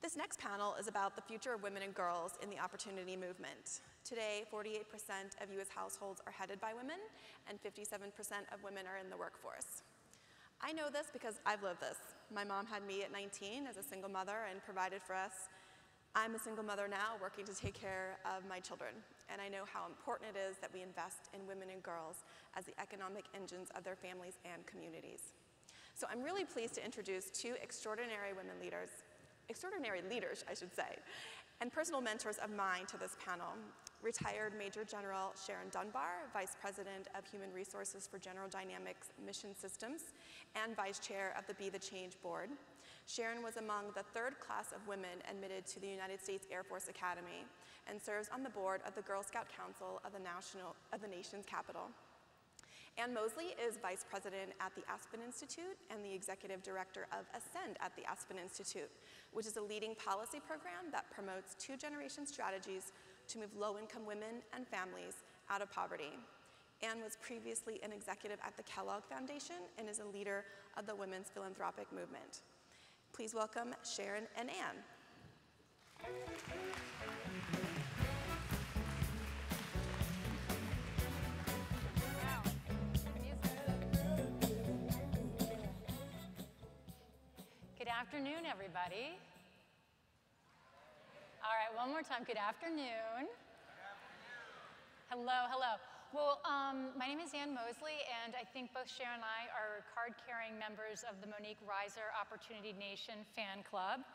This next panel is about the future of women and girls in the opportunity movement. Today, 48% of US households are headed by women, and 57% of women are in the workforce. I know this because I've lived this. My mom had me at 19 as a single mother and provided for us. I'm a single mother now working to take care of my children, and I know how important it is that we invest in women and girls as the economic engines of their families and communities. So I'm really pleased to introduce two extraordinary leaders, I should say, and personal mentors of mine to this panel. Retired Major General Sharon Dunbar, Vice President of Human Resources for General Dynamics Mission Systems and Vice Chair of the Be the Change Board. Sharon was among the third class of women admitted to the United States Air Force Academy and serves on the board of the Girl Scout Council of the nation's capital. Mosley is Vice President at the Aspen Institute and the Executive Director of Ascend at the Aspen Institute, which is a leading policy program that promotes two-generation strategies to move low-income women and families out of poverty. Anne was previously an executive at the Kellogg Foundation and is a leader of the women's philanthropic movement. Please welcome Sharon and Anne. Good afternoon, everybody. All right, one more time. Good afternoon. Hello, hello. Well, my name is Anne Mosley, and I think both Sharon and I are card-carrying members of the Monique Reiser Opportunity Nation fan club,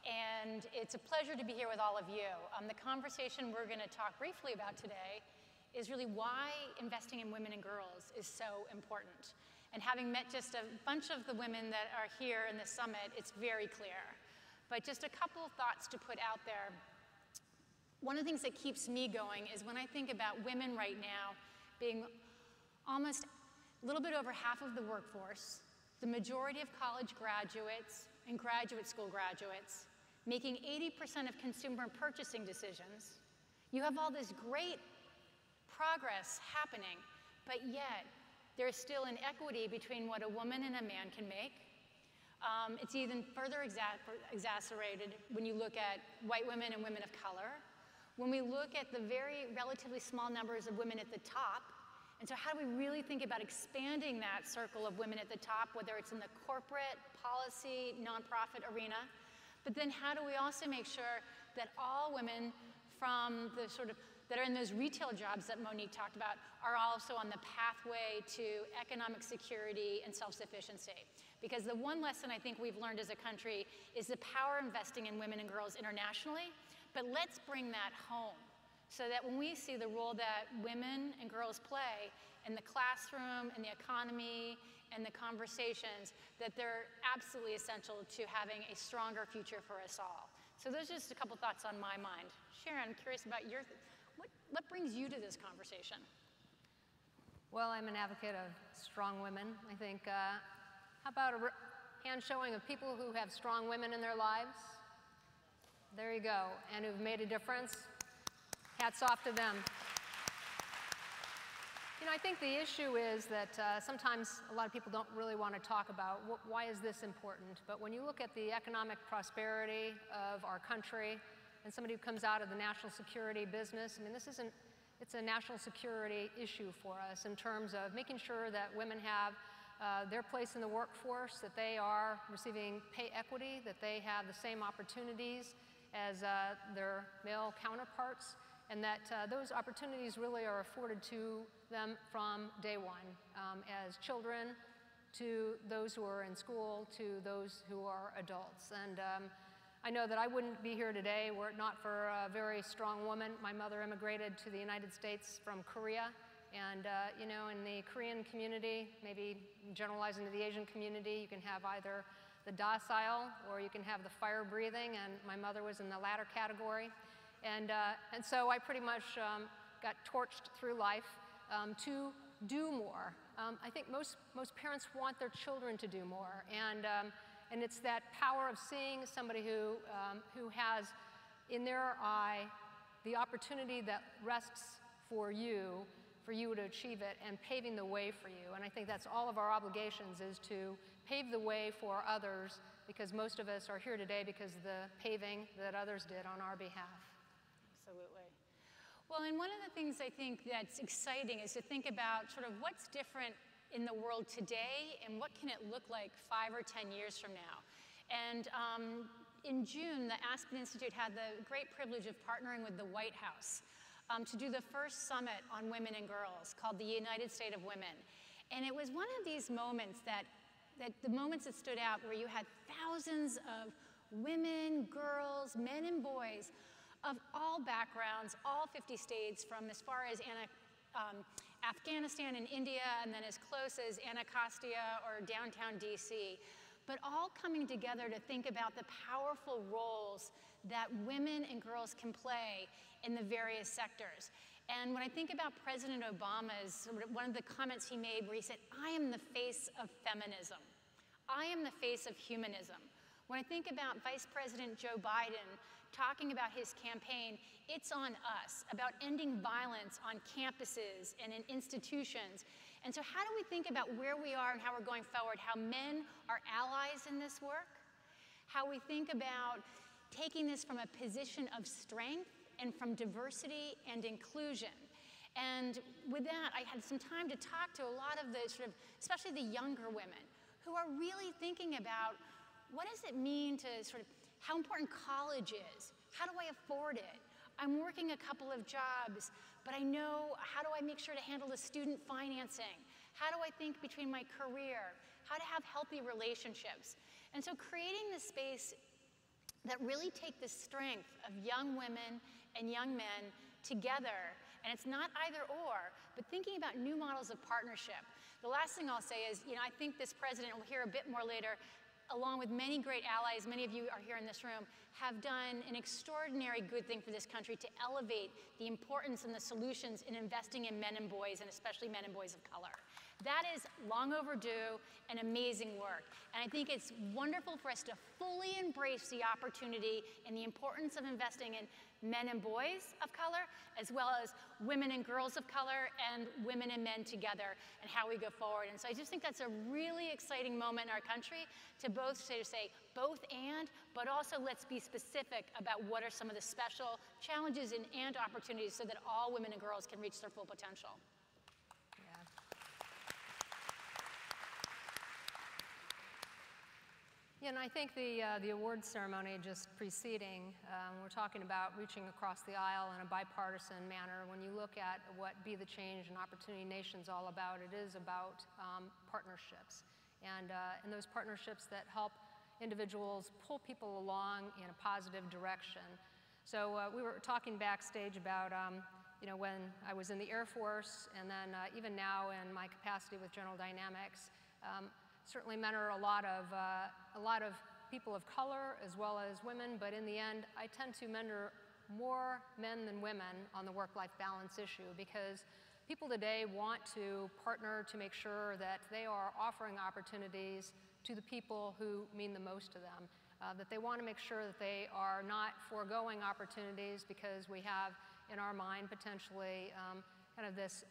and it's a pleasure to be here with all of you. The conversation we're going to talk briefly about today is really why investing in women and girls is so important. And having met just a bunch of the women that are here in this summit, it's very clear. But just a couple of thoughts to put out there. One of the things that keeps me going is when I think about women right now being almost a little bit over half of the workforce, the majority of college graduates and graduate school graduates, making 80% of consumer purchasing decisions. You have all this great progress happening, but yet there's still inequity between what a woman and a man can make. It's even further exacerbated when you look at white women and women of color. When we look at the very relatively small numbers of women at the top, and so how do we really think about expanding that circle of women at the top, whether it's in the corporate, policy, nonprofit arena, but then how do we also make sure that all women from the that are in those retail jobs that Monique talked about are also on the pathway to economic security and self-sufficiency. Because the one lesson I think we've learned as a country is the power of investing in women and girls internationally, but let's bring that home so that when we see the role that women and girls play in the classroom, in the economy, and the conversations, that they're absolutely essential to having a stronger future for us all. So those are just a couple thoughts on my mind. Sharon, I'm curious about what brings you to this conversation? Well, I'm an advocate of strong women. I think, how about a hand showing of people who have strong women in their lives? There you go, and who've made a difference. Hats off to them. You know, I think the issue is that sometimes a lot of people don't really want to talk about why is this important. But when you look at the economic prosperity of our country, and somebody who comes out of the national security business, I mean, it's a national security issue for us in terms of making sure that women have their place in the workforce, that they are receiving pay equity, that they have the same opportunities as their male counterparts, and that those opportunities really are afforded to them from day one, as children, to those who are in school, to those who are adults. And I know that I wouldn't be here today were it not for a very strong woman. My mother immigrated to the United States from Korea, and you know, in the Korean community, maybe generalizing to the Asian community, you can have either the docile or you can have the fire-breathing, and my mother was in the latter category. And so I pretty much got torched through life to do more. I think most parents want their children to do more, and it's that power of seeing somebody who has in their eye the opportunity that rests for you to achieve it, and paving the way for you. And I think that's all of our obligations, is to pave the way for others because most of us are here today because of the paving that others did on our behalf. Absolutely. Well, and one of the things I think that's exciting is to think about sort of what's different in the world today and what can it look like 5 or 10 years from now. And in June, the Aspen Institute had the great privilege of partnering with the White House to do the first summit on women and girls called the United State of Women. And it was one of these moments that the moments that stood out where you had thousands of women, girls, men and boys of all backgrounds, all 50 states, from as far as Afghanistan and India, and then as close as Anacostia or downtown DC, but all coming together to think about the powerful roles that women and girls can play in the various sectors. And when I think about President Obama's, one of the comments he made where he said, "I am the face of feminism. I am the face of humanism." When I think about Vice President Joe Biden talking about his campaign, it's on us, about ending violence on campuses and in institutions. And so how do we think about where we are and how we're going forward, how men are allies in this work, how we think about taking this from a position of strength and from diversity and inclusion. And with that, I had some time to talk to a lot of the sort of, especially the younger women, who are really thinking about what does it mean to sort of, how important college is? How do I afford it? I'm working a couple of jobs, but I know, how do I make sure to handle the student financing? How do I think between my career? How to have healthy relationships? And so creating this space that really take the strength of young women and young men together, and it's not either or, but thinking about new models of partnership. The last thing I'll say is, I think this president, we'll hear a bit more later, along with many great allies, many of you are here in this room, have done an extraordinary good thing for this country to elevate the importance and the solutions in investing in men and boys, and especially men and boys of color. That is long overdue and amazing work. And I think it's wonderful for us to fully embrace the opportunity and the importance of investing in men and boys of color, as well as women and girls of color and women and men together, and how we go forward. And so I just think that's a really exciting moment in our country to both say both and, but also let's be specific about what are some of the special challenges and opportunities so that all women and girls can reach their full potential. Yeah, and I think the awards ceremony just preceding, we're talking about reaching across the aisle in a bipartisan manner. When you look at what Be the Change and Opportunity Nation's all about, it is about partnerships. And those partnerships that help individuals pull people along in a positive direction. So we were talking backstage about when I was in the Air Force, and then even now in my capacity with General Dynamics, certainly mentor a lot of people of color as well as women, but in the end, I tend to mentor more men than women on the work-life balance issue, because people today want to partner to make sure that they are offering opportunities to the people who mean the most to them, that they want to make sure that they are not foregoing opportunities because we have in our mind potentially kind of this,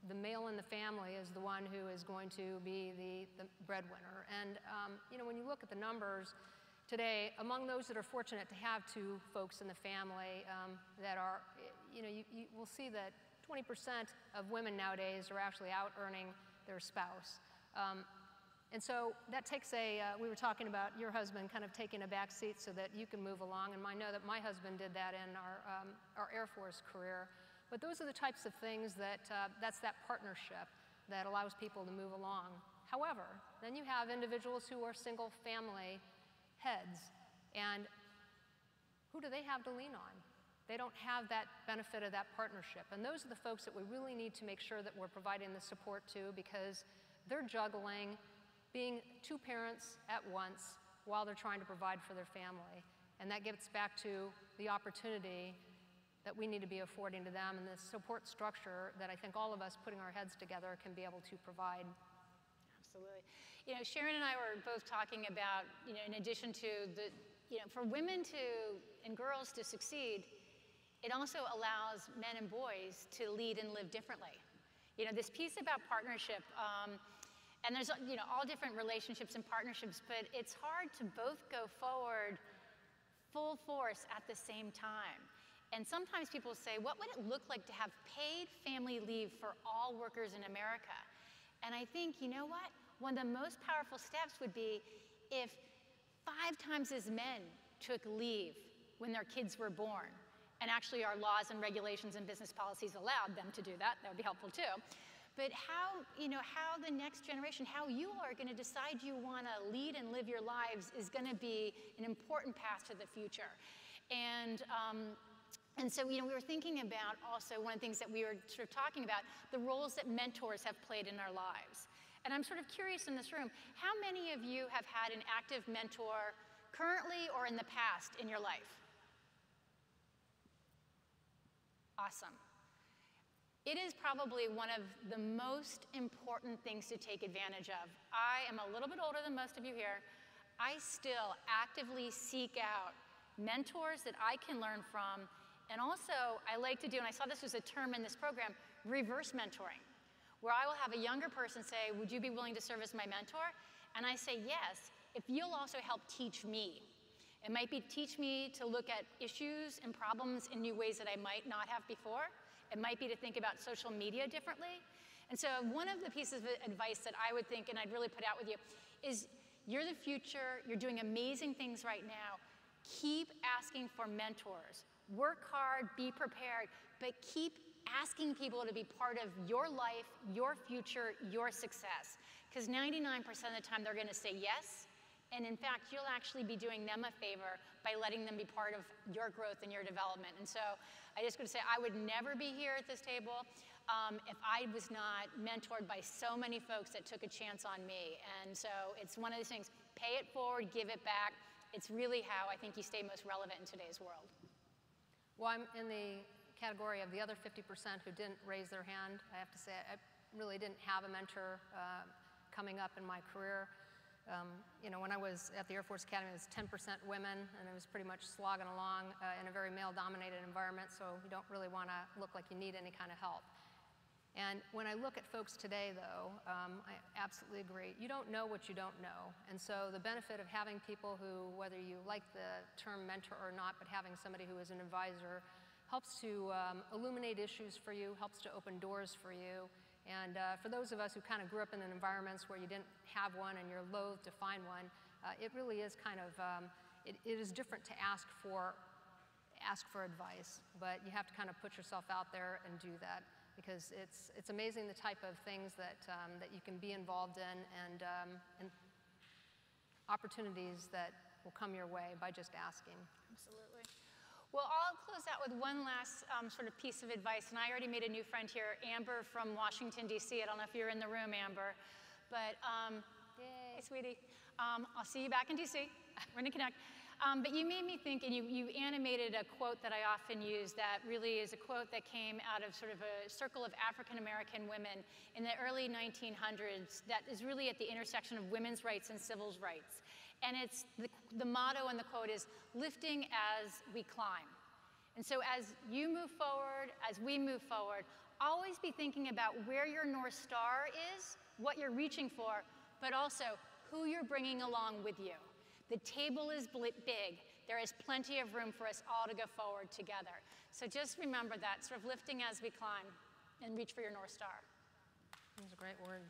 the male in the family is the one who is going to be the breadwinner. And when you look at the numbers today, among those that are fortunate to have two folks in the family that are, you will see that 20% of women nowadays are actually out earning their spouse. And so that takes we were talking about your husband kind of taking a back seat so that you can move along, and I know that my husband did that in our Air Force career. But those are the types of things that's that partnership that allows people to move along. However, then you have individuals who are single family heads, and who do they have to lean on? They don't have that benefit of that partnership. And those are the folks that we really need to make sure that we're providing the support to, because they're juggling being two parents at once while they're trying to provide for their family. And that gets back to the opportunity that we need to be affording to them, and the support structure that I think all of us putting our heads together can be able to provide. Absolutely. Sharon and I were both talking about, in addition to for women and girls to succeed, it also allows men and boys to lead and live differently. This piece about partnership, And there's, all different relationships and partnerships, but it's hard to both go forward full force at the same time. And sometimes people say, what would it look like to have paid family leave for all workers in America? And I think, you know what? One of the most powerful steps would be if 5 times as men took leave when their kids were born. And actually our laws and regulations and business policies allowed them to do that. That would be helpful too. But how the next generation, how you are going to decide you want to lead and live your lives is going to be an important path to the future. And so, we were thinking about also one of the things that we were sort of talking about, the roles that mentors have played in our lives. And I'm sort of curious in this room, how many of you have had an active mentor currently or in the past in your life? Awesome. It is probably one of the most important things to take advantage of. I am a little bit older than most of you here. I still actively seek out mentors that I can learn from. And also, I like to do, and I saw this was a term in this program, reverse mentoring, where I will have a younger person say, would you be willing to serve as my mentor? And I say, yes, if you'll also help teach me. It might be teach me to look at issues and problems in new ways that I might not have before. It might be to think about social media differently. And so one of the pieces of advice that I would think, and I'd really put out with you, is you're the future, you're doing amazing things right now. Keep asking for mentors. Work hard, be prepared, but keep asking people to be part of your life, your future, your success. Because 99% of the time they're going to say yes. And in fact, you'll actually be doing them a favor by letting them be part of your growth and your development. And so I just want to say I would never be here at this table if I was not mentored by so many folks that took a chance on me. And so it's one of those things, pay it forward, give it back. It's really how I think you stay most relevant in today's world. Well, I'm in the category of the other 50% who didn't raise their hand. I have to say I really didn't have a mentor coming up in my career. When I was at the Air Force Academy, it was 10% women, and it was pretty much slogging along in a very male-dominated environment, so you don't really want to look like you need any kind of help. And when I look at folks today, though, I absolutely agree. You don't know what you don't know. And so the benefit of having people who, whether you like the term mentor or not, but having somebody who is an advisor, helps to illuminate issues for you, helps to open doors for you. And for those of us who kind of grew up in environments where you didn't have one and you're loath to find one, it really is kind of, it is different to ask for advice, but you have to kind of put yourself out there and do that, because it's amazing the type of things that you can be involved in, and opportunities that will come your way by just asking. Absolutely. Well, I'll close out with one last sort of piece of advice, and I already made a new friend here, Amber from Washington, D.C. I don't know if you're in the room, Amber, but yay, sweetie. I'll see you back in D.C. We're going to connect. But you made me think, and you animated a quote that I often use that really is a quote that came out of sort of a circle of African-American women in the early 1900s that is really at the intersection of women's rights and civil rights. And it's the motto and the quote is, lifting as we climb. And so as you move forward, as we move forward, always be thinking about where your North Star is, what you're reaching for, but also who you're bringing along with you. The table is big. There is plenty of room for us all to go forward together. So just remember that, sort of lifting as we climb, and reach for your North Star. Those are great words.